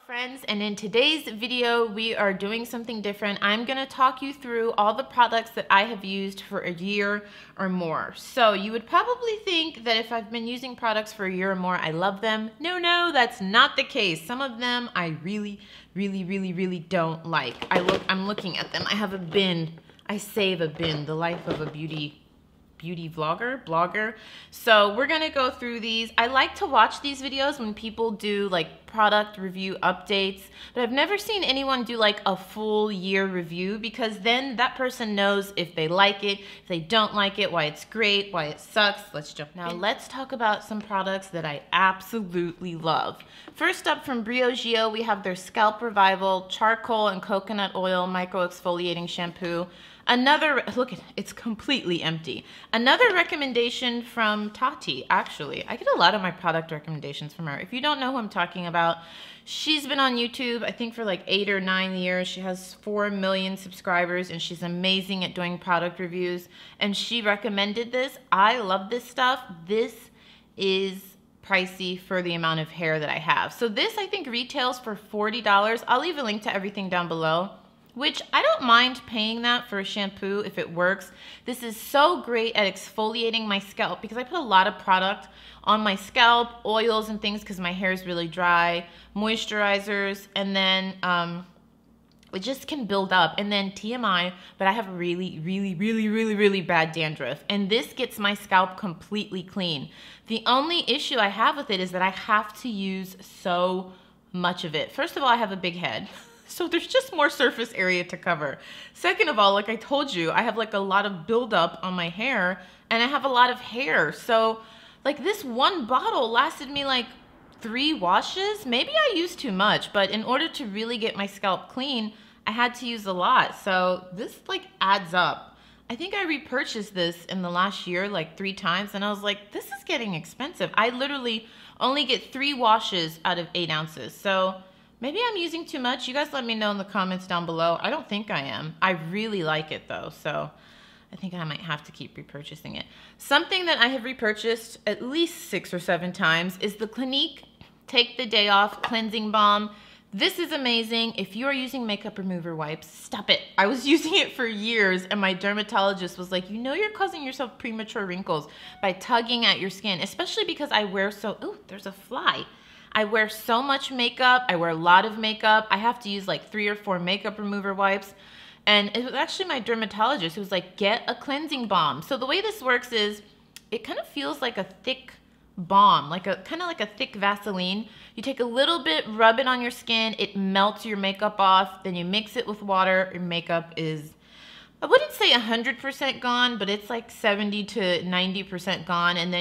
Friends, and in today's video we are doing something different. I'm going to talk you through all the products that I have used for a year or more. So you would probably think that if I've been using products for a year or more, I love them. No, that's not the case. Some of them I really don't like. I'm looking at them. I have a bin. I save a bin, the life of a beauty blogger. So we're gonna go through these. I like to watch these videos when people do like product review updates, but I've never seen anyone do like a full year review, because then that person knows if they like it, if they don't like it, why it's great, why it sucks. Let's jump now. Let's talk about some products that I absolutely love. First up, from Briogeo, we have their Scalp Revival Charcoal and Coconut Oil Micro Exfoliating Shampoo. Another, look at it, it's completely empty. Another recommendation from Tati, actually. I get a lot of my product recommendations from her. If you don't know who I'm talking about, she's been on YouTube, I think, for like 8 or 9 years. She has 4 million subscribers, and she's amazing at doing product reviews. And she recommended this. I love this stuff. This is pricey for the amount of hair that I have. So this, I think, retails for $40. I'll leave a link to everything down below, which I don't mind paying that for a shampoo if it works. This is so great at exfoliating my scalp, because I put a lot of product on my scalp, oils and things, because my hair is really dry, moisturizers, and then it just can build up. And then TMI, but I have really bad dandruff, and this gets my scalp completely clean. The only issue I have with it is that I have to use so much of it. First of all, I have a big head, so there's just more surface area to cover. Second of all, like I told you, I have like a lot of buildup on my hair, and I have a lot of hair. So like this one bottle lasted me like 3 washes. Maybe I used too much, but in order to really get my scalp clean, I had to use a lot. So this like adds up. I think I repurchased this in the last year like 3 times, and I was like, this is getting expensive. I literally only get 3 washes out of 8 ounces. So maybe I'm using too much. You guys let me know in the comments down below. I don't think I am. I really like it though, so I think I might have to keep repurchasing it. Something that I have repurchased at least 6 or 7 times is the Clinique Take the Day Off Cleansing Balm. This is amazing. If you are using makeup remover wipes, stop it. I was using it for years, and my dermatologist was like, you know you're causing yourself premature wrinkles by tugging at your skin, especially because I wear so, oh, there's a fly. I wear so much makeup. I wear a lot of makeup. I have to use like 3 or 4 makeup remover wipes. And it was actually my dermatologist who was like, get a cleansing balm. So the way this works is it kind of feels like a thick balm, like a kind of like a thick Vaseline. You take a little bit, rub it on your skin, it melts your makeup off, then you mix it with water. Your makeup is, I wouldn't say 100% gone, but it's like 70 to 90% gone. And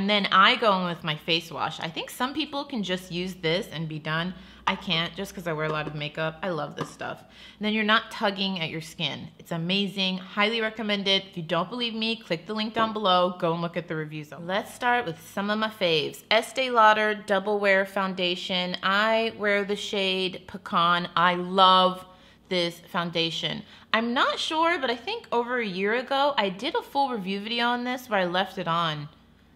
then I go in with my face wash. I think some people can just use this and be done. I can't, just because I wear a lot of makeup. I love this stuff. And then you're not tugging at your skin. It's amazing. Highly recommend it. If you don't believe me, click the link down below. Go and look at the reviews. Let's start with some of my faves. Este Lauder Double Wear Foundation. I wear the shade Pecan. I love this foundation. I'm not sure, but I think over a year ago, I did a full review video on this where I left it on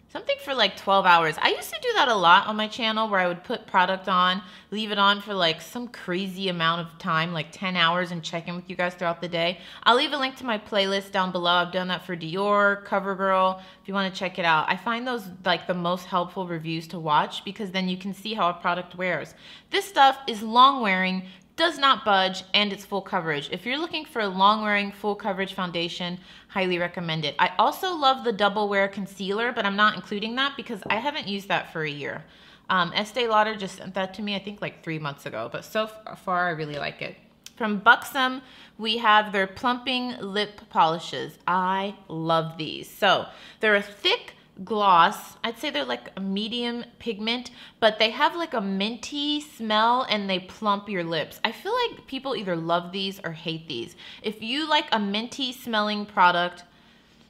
something for like 12 hours. I used to do that a lot on my channel, where I would put product on, leave it on for like some crazy amount of time, like 10 hours, and check in with you guys throughout the day. I'll leave a link to my playlist down below. I've done that for Dior, CoverGirl, if you want to check it out. I find those like the most helpful reviews to watch, because then you can see how a product wears. This stuff is long wearing, does not budge, and it's full coverage. If you're looking for a long-wearing, full coverage foundation, highly recommend it. I also love the Double Wear Concealer, but I'm not including that because I haven't used that for a year. Este Lauder just sent that to me, I think like 3 months ago, but so far I really like it. From Buxom, we have their Plumping Lip Polishes. I love these. So they're a thick gloss. I'd say they're like a medium pigment, but they have like a minty smell, and they plump your lips. I feel like people either love these or hate these. If you like a minty smelling product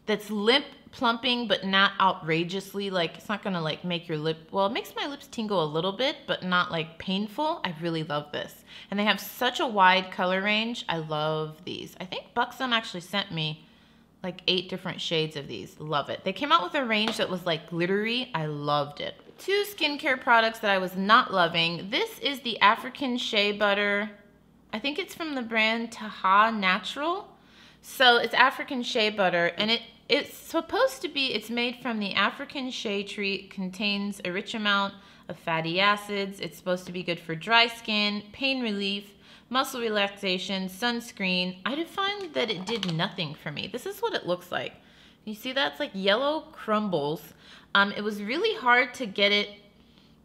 that's lip plumping but not outrageously, like it's not gonna like make your lip, well, it makes my lips tingle a little bit but not like painful, I really love this. And they have such a wide color range. I love these. I think Buxom actually sent me like 8 different shades of these. Love it. They came out with a range that was like glittery. I loved it. Two skincare products that I was not loving. This is the African Shea Butter. I think it's from the brand Taha Natural. So it's African Shea Butter, and it's supposed to be, it's made from the African shea tree. It contains a rich amount of fatty acids. It's supposed to be good for dry skin, pain relief, muscle relaxation, sunscreen. I did find that it did nothing for me. This is what it looks like. You see that? It's like yellow crumbles. It was really hard to get it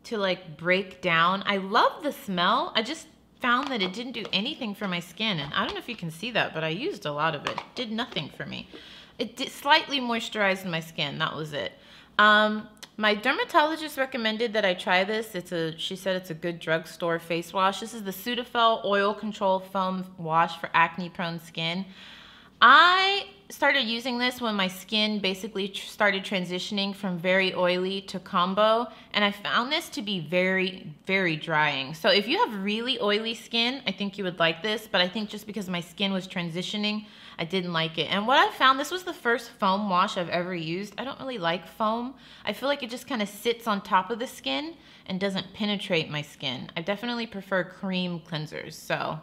to like break down. I love the smell. I just found that it didn't do anything for my skin. And I don't know if you can see that, but I used a lot of it. It did nothing for me. It did slightly moisturized my skin. That was it. My dermatologist recommended that I try this. She said it's a good drugstore face wash. This is the Pseudofel Oil Control Foam Wash for acne-prone skin. I started using this when my skin basically started transitioning from very oily to combo, and I found this to be very, very drying. So if you have really oily skin, I think you would like this, but I think just because my skin was transitioning, I didn't like it. And what I found, this was the first foam wash I've ever used. I don't really like foam. I feel like it just kind of sits on top of the skin and doesn't penetrate my skin. I definitely prefer cream cleansers, so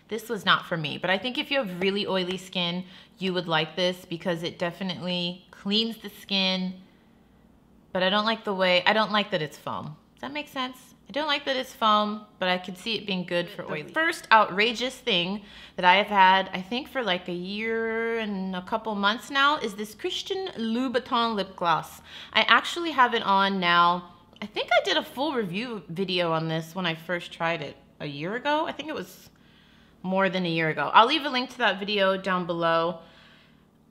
this was not for me. But I think if you have really oily skin, you would like this because it definitely cleans the skin. But I don't like that it's foam. Does that make sense? I don't like that it's foam, but I could see it being good for oily. The first outrageous thing that I have had, I think for like a year and a couple months now, is this Christian Louboutin lip gloss. I actually have it on now. I think I did a full review video on this when I first tried it a year ago. I think it was more than a year ago. I'll leave a link to that video down below.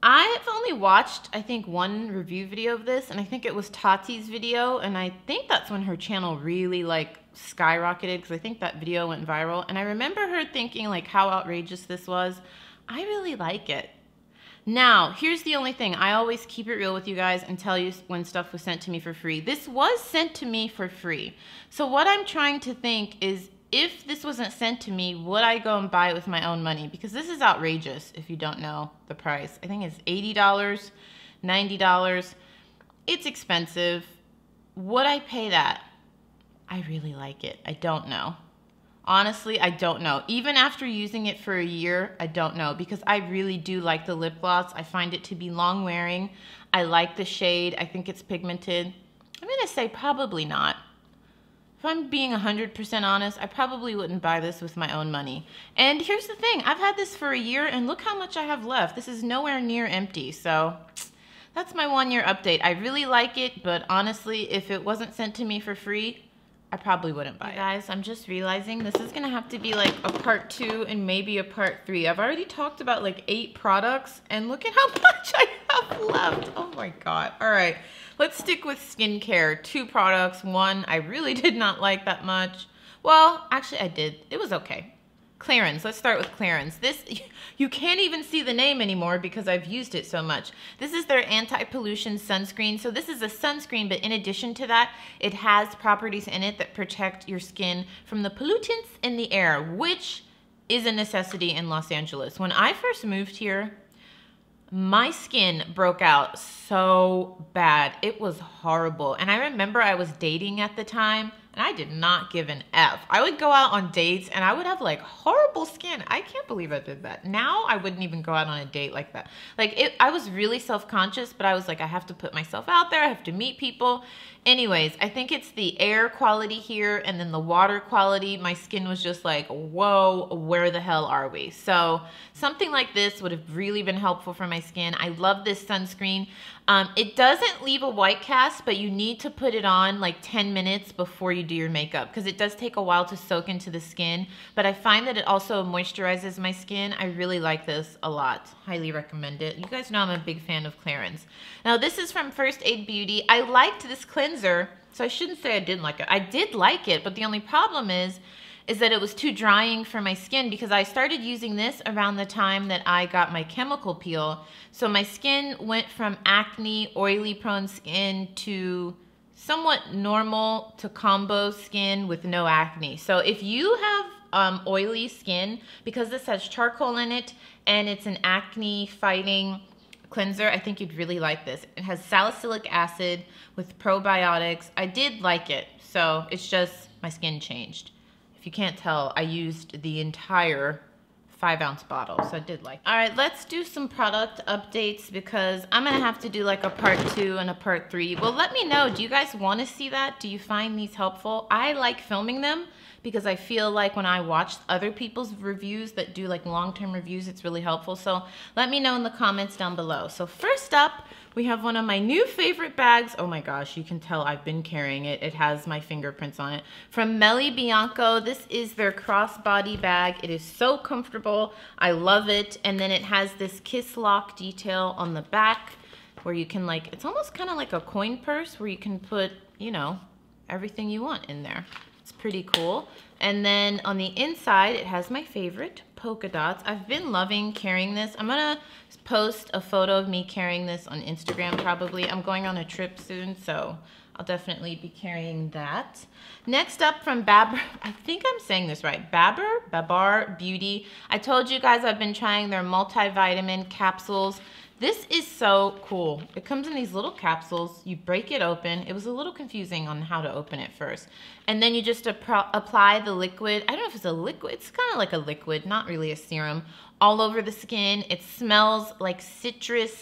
I've only watched, I think, one review video of this, and I think it was Tati's video, and I think that's when her channel really like skyrocketed, because I think that video went viral, and I remember her thinking like how outrageous this was. I really like it. Now, here's the only thing. I always keep it real with you guys and tell you when stuff was sent to me for free. This was sent to me for free. So what I'm trying to think is, if this wasn't sent to me, would I go and buy it with my own money? Because this is outrageous if you don't know the price. I think it's $80, $90. It's expensive. Would I pay that? I really like it. I don't know. Honestly, I don't know. Even after using it for a year, I don't know, because I really do like the lip gloss. I find it to be long wearing. I like the shade. I think it's pigmented. I'm gonna say probably not. If I'm being 100% honest, I probably wouldn't buy this with my own money. And here's the thing, I've had this for a year and look how much I have left. This is nowhere near empty, so that's my 1 year update. I really like it, but honestly, if it wasn't sent to me for free, I probably wouldn't buy it. Guys, I'm just realizing this is gonna have to be like a part 2 and maybe a part 3. I've already talked about like 8 products and look at how much I have left. Oh my God, all right. Let's stick with skincare. 2 products. One I really did not like that much. Well, actually I did. It was okay. Clarins. Let's start with Clarins. This, you can't even see the name anymore because I've used it so much. This is their anti-pollution sunscreen. So this is a sunscreen, but in addition to that, it has properties in it that protect your skin from the pollutants in the air, which is a necessity in Los Angeles. When I first moved here, my skin broke out so bad. It was horrible. And I remember I was dating at the time, and I did not give an F. I would go out on dates and I would have like horrible skin. I can't believe I did that. Now I wouldn't even go out on a date like that. I was really self-conscious, but I was like, I have to put myself out there. I have to meet people. Anyways, I think it's the air quality here and then the water quality. My skin was just like, whoa, where the hell are we? So something like this would have really been helpful for my skin. I love this sunscreen. It doesn't leave a white cast, but you need to put it on like 10 minutes before you do your makeup because it does take a while to soak into the skin. But I find that it also moisturizes my skin. I really like this a lot. Highly recommend it. You guys know I'm a big fan of Clarins. Now this is from First Aid Beauty. I liked this cleanser, so I shouldn't say I didn't like it. I did like it, but the only problem is that it was too drying for my skin because I started using this around the time that I got my chemical peel. So my skin went from acne, oily prone skin to somewhat normal to combo skin with no acne. So if you have oily skin, because this has charcoal in it and it's an acne fighting cleanser. I think you'd really like this. It has salicylic acid with probiotics. I did like it, so it's just my skin changed. If you can't tell, I used the entire 5-ounce bottle, so I did like it. All right, let's do some product updates because I'm gonna have to do like a part 2 and a part 3. Well, let me know, do you guys want to see that? Do you find these helpful? I like filming them because I feel like when I watch other people's reviews that do like long-term reviews, it's really helpful. So let me know in the comments down below. So first up, we have one of my new favorite bags. Oh my gosh, you can tell I've been carrying it. It has my fingerprints on it. From Melly Bianco, this is their crossbody bag. It is so comfortable. I love it. And then it has this kiss lock detail on the back where you can like, it's almost kind of like a coin purse where you can put, you know, everything you want in there. It's pretty cool. And then on the inside, it has my favorite, polka dots. I've been loving carrying this. I'm gonna post a photo of me carrying this on Instagram probably. I'm going on a trip soon, so I'll definitely be carrying that. Next up from Babar, I think I'm saying this right, Babar Beauty. I told you guys I've been trying their multivitamin capsules. This is so cool. It comes in these little capsules. You break it open. It was a little confusing on how to open it first. And then you just apply the liquid. I don't know if it's a liquid. It's kind of like a liquid, not really a serum, all over the skin. It smells like citrus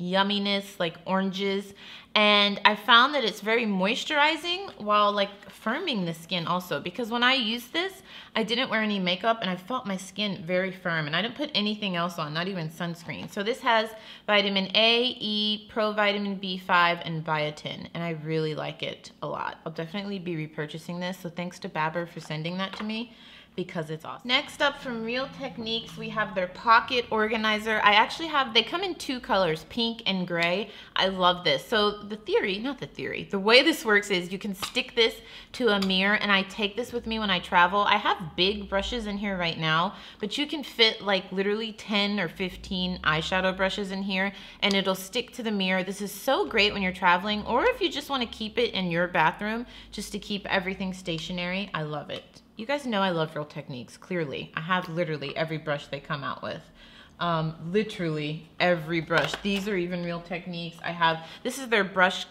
yumminess, like oranges. And I found that it's very moisturizing while like firming the skin also, because when I used this, I didn't wear any makeup and I felt my skin very firm and I didn't put anything else on, not even sunscreen. So this has vitamin A, E, provitamin B5, and biotin, and I really like it a lot. I'll definitely be repurchasing this, so thanks to Babar for sending that to me, because it's awesome. Next up from Real Techniques, we have their pocket organizer. I actually have, they come in 2 colors, pink and gray. I love this. So the way this works is you can stick this to a mirror, and I take this with me when I travel. I have big brushes in here right now, but you can fit like literally 10 or 15 eyeshadow brushes in here, and it'll stick to the mirror. This is so great when you're traveling, or if you just want to keep it in your bathroom just to keep everything stationary. I love it. You guys know I love Real Techniques, clearly. I have literally every brush they come out with. Literally every brush. These are even Real Techniques. This is their Brush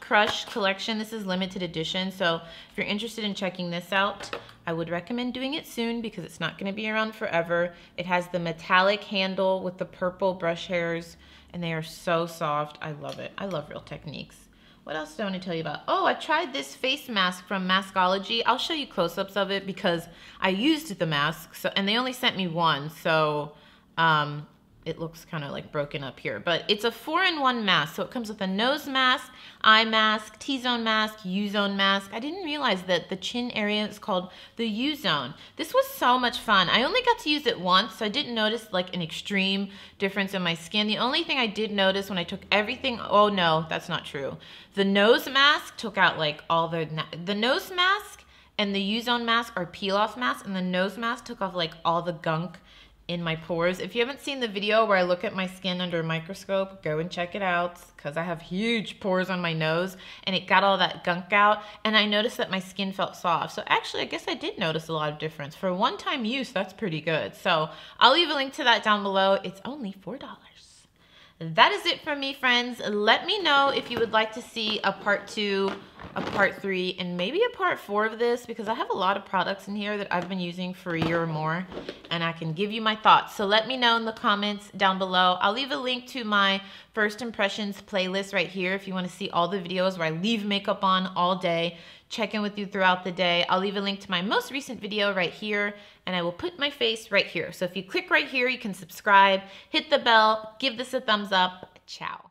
Crush collection. This is limited edition, so if you're interested in checking this out, I would recommend doing it soon because it's not gonna be around forever. It has the metallic handle with the purple brush hairs, and they are so soft. I love it. I love Real Techniques. What else do I want to tell you about? Oh, I tried this face mask from Maskology. I'll show you close-ups of it because I used the mask, and they only sent me one, so it looks kind of like broken up here. But it's a 4-in-1 mask, so it comes with a nose mask, eye mask, T-zone mask, U-zone mask. I didn't realize that the chin area is called the U-zone. This was so much fun. I only got to use it once, so I didn't notice like an extreme difference in my skin. The only thing I did notice when I took everything, oh no, that's not true. The nose mask took out like all the nose mask and the U-zone mask are peel-off masks, and the nose mask took off like all the gunk in my pores. If you haven't seen the video where I look at my skin under a microscope, go and check it out because I have huge pores on my nose and it got all that gunk out, and I noticed that my skin felt soft. So actually, I guess I did notice a lot of difference. For one-time use, that's pretty good. So I'll leave a link to that down below. It's only $4. That is it from me, friends. Let me know if you would like to see a part 2, a part 3, and maybe a part 4 of this, because I have a lot of products in here that I've been using for a year or more, and I can give you my thoughts. So let me know in the comments down below. I'll leave a link to my first impressions playlist right here if you want to see all the videos where I leave makeup on all day, check in with you throughout the day. I'll leave a link to my most recent video right here, and I will put my face right here. So if you click right here, you can subscribe, hit the bell, give this a thumbs up. Ciao.